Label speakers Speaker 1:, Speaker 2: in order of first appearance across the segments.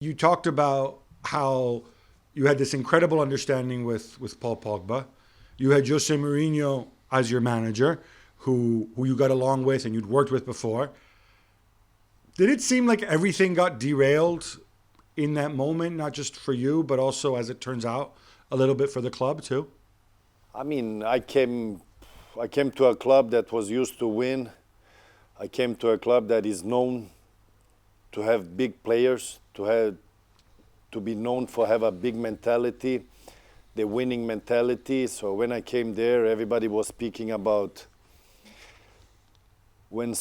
Speaker 1: You talked about how you had this incredible understanding with Paul Pogba. You had Jose Mourinho as your manager, who you got along with and you'd worked with before. Did it seem like everything got derailed in that moment, not just for you, but also, as it turns out, a little bit for the club too?
Speaker 2: I mean, I came to a club that was used to win. I came to a club that is known to have big players, to be known for have a big mentality, the winning mentality. So when I came there, everybody was speaking about when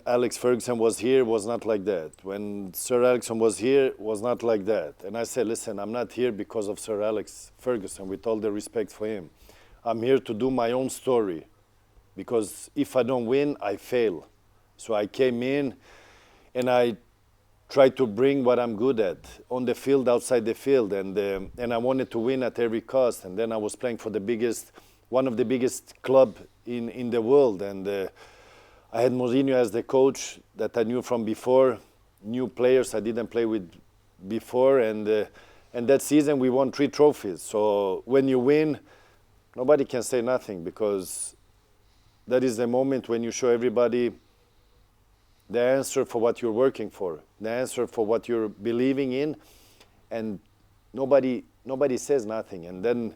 Speaker 2: Alex Ferguson was here, was not like that. When Sir Alex was here, was not like that. And I said, listen, I'm not here because of Sir Alex Ferguson, with all the respect for him. I'm here to do my own story, because if I don't win, I fail. So I came in and I tried to bring what I'm good at on the field, outside the field, and I wanted to win at every cost. And then I was playing for one of the biggest club in the world, and I had Mourinho as the coach that I knew from before, new players I didn't play with before, and that season we won 3 trophies. So when you win, nobody can say nothing, because that is the moment when you show everybody the answer for what you're working for, the answer for what you're believing in, and nobody says nothing. And then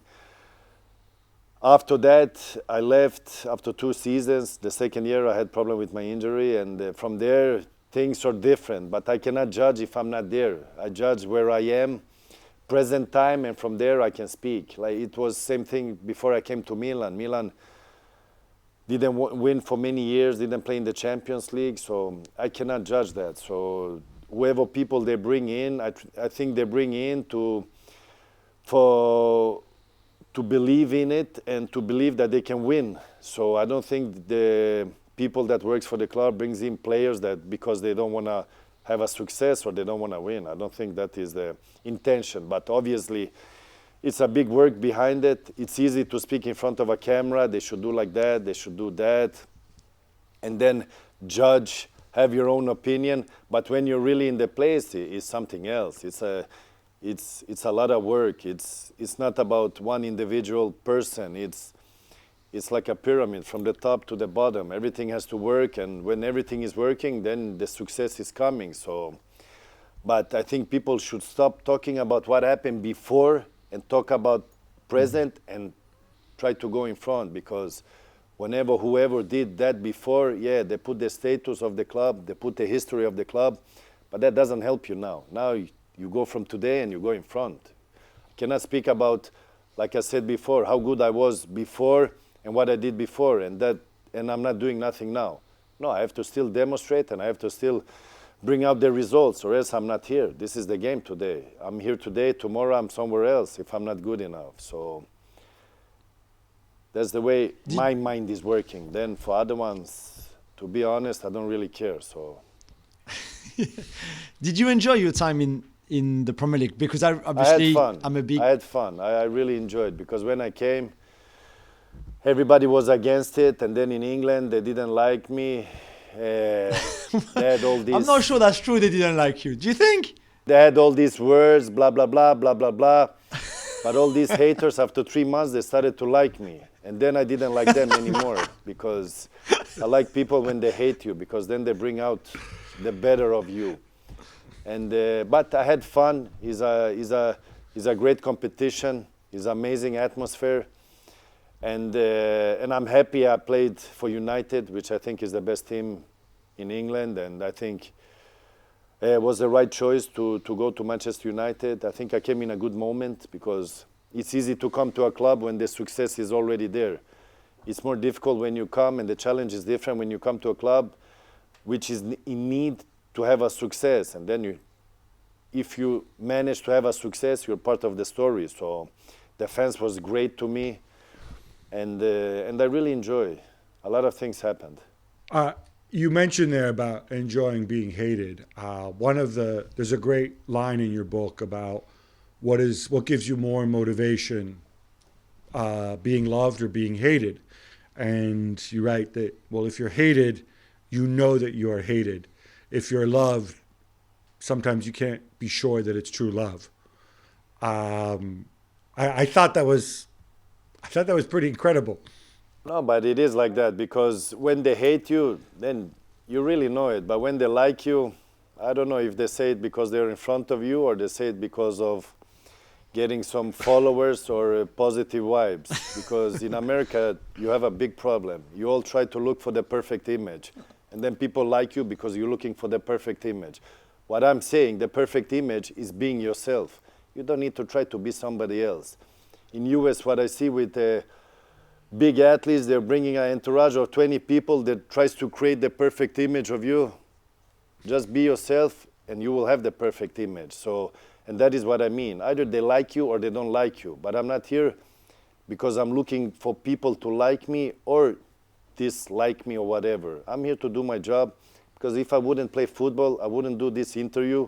Speaker 2: after that, I left after 2 seasons. The second year, I had problem with my injury, and from there, things are different. But I cannot judge if I'm not there. I judge where I am, present time, and from there I can speak. Like it was same thing before I came to Milan. Milan didn't win for many years, didn't play in the Champions League, so I cannot judge that. So whoever people they bring in, I think they bring in to believe in it and to believe that they can win. So I don't think the people that works for the club brings in players that because they don't want to have a success or they don't want to win. I don't think that is the intention. But obviously, it's a big work behind it. It's easy to speak in front of a camera. They should do like that. They should do that. And then judge, have your own opinion. But when you're really in the place, it's something else. It's a lot of work. It's not about one individual person. It's like a pyramid from the top to the bottom. Everything has to work, and when everything is working, then the success is coming. So, but I think people should stop talking about what happened before and talk about present and try to go in front, because whenever whoever did that before, yeah, they put the status of the club, they put the history of the club, but that doesn't help you now. Now you go from today and you go in front. I cannot speak about, like I said before, how good I was before and what I did before, and I'm not doing nothing now. No, I have to still demonstrate, and I have to still bring out the results, or else I'm not here. This is the game today. I'm here today, tomorrow I'm somewhere else if I'm not good enough. So that's the way my mind is working. Then for other ones, to be honest, I don't really care. So
Speaker 3: Did you enjoy your time in the Premier League? Because
Speaker 2: I had
Speaker 3: obviously
Speaker 2: fun.
Speaker 3: I'm a big...
Speaker 2: I had fun. I really enjoyed, because when I came, everybody was against it, and then in England they didn't like me. They had all these.
Speaker 3: I'm not sure that's true. They didn't like you. Do you think?
Speaker 2: They had all these words, blah blah blah, blah blah blah. But all these haters, after 3 months, they started to like me, and then I didn't like them anymore, because I like people when they hate you, because then they bring out the better of you. And but I had fun. It's a great competition. It's amazing atmosphere. And I'm happy I played for United, which I think is the best team in England. And I think it was the right choice to go to Manchester United. I think I came in a good moment, because it's easy to come to a club when the success is already there. It's more difficult when you come, and the challenge is different when you come to a club which is in need to have a success. And then if you manage to have a success, you're part of the story. So the fans was great to me. And I really enjoy. A lot of things happened.
Speaker 1: You mentioned there about enjoying being hated. There's a great line in your book about what gives you more motivation, being loved or being hated. And you write that, well, if you're hated, you know that you are hated. If you're loved, sometimes you can't be sure that it's true love. I thought that was pretty incredible.
Speaker 2: No, but it is like that because when they hate you, then you really know it. But when they like you, I don't know if they say it because they're in front of you or they say it because of getting some followers or positive vibes. Because in America, you have a big problem. You all try to look for the perfect image. And then people like you because you're looking for the perfect image. What I'm saying, the perfect image is being yourself. You don't need to try to be somebody else. In US, what I see with big athletes, they're bringing an entourage of 20 people that tries to create the perfect image of you. Just be yourself and you will have the perfect image. So, and that is what I mean. Either they like you or they don't like you. But I'm not here because I'm looking for people to like me or dislike me or whatever. I'm here to do my job because if I wouldn't play football, I wouldn't do this interview.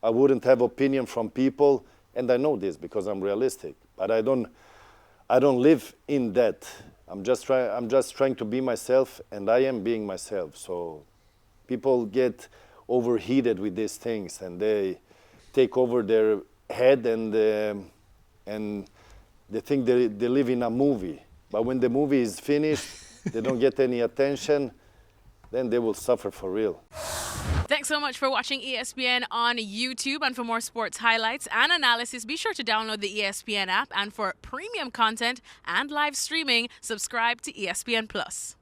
Speaker 2: I wouldn't have opinion from people. And I know this because I'm realistic. But I don't live in that. I'm just trying to be myself, and I am being myself. So people get overheated with these things, and they take over their head, and they think they live in a movie. But when the movie is finished, they don't get any attention, then they will suffer for real.
Speaker 4: Thanks so much for watching ESPN on YouTube. And for more sports highlights and analysis, be sure to download the ESPN app. And for premium content and live streaming, subscribe to ESPN Plus.